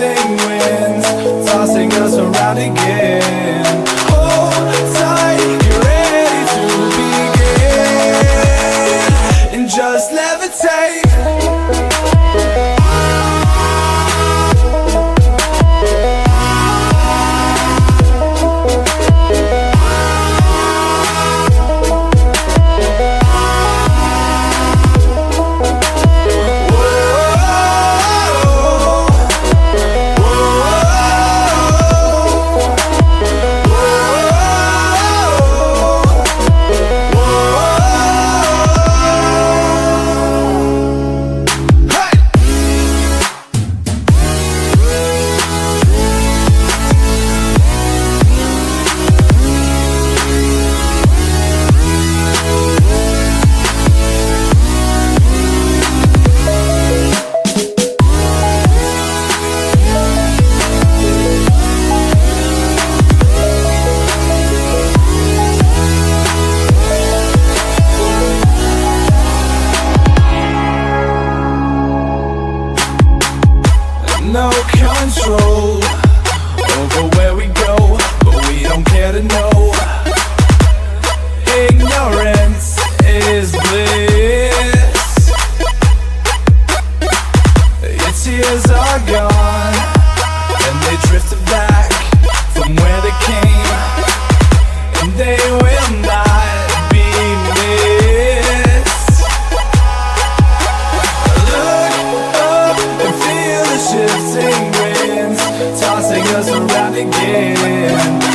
shifting winds, tossing us around again. Hold tight, get ready to begin, and just levitate. No control over where we go, but we don't care to know. Ignorance is bliss. Your tears are gone, and they drifted back from where they came, and they will not be missed. Look up and feel the shifting winds, tossing us around again.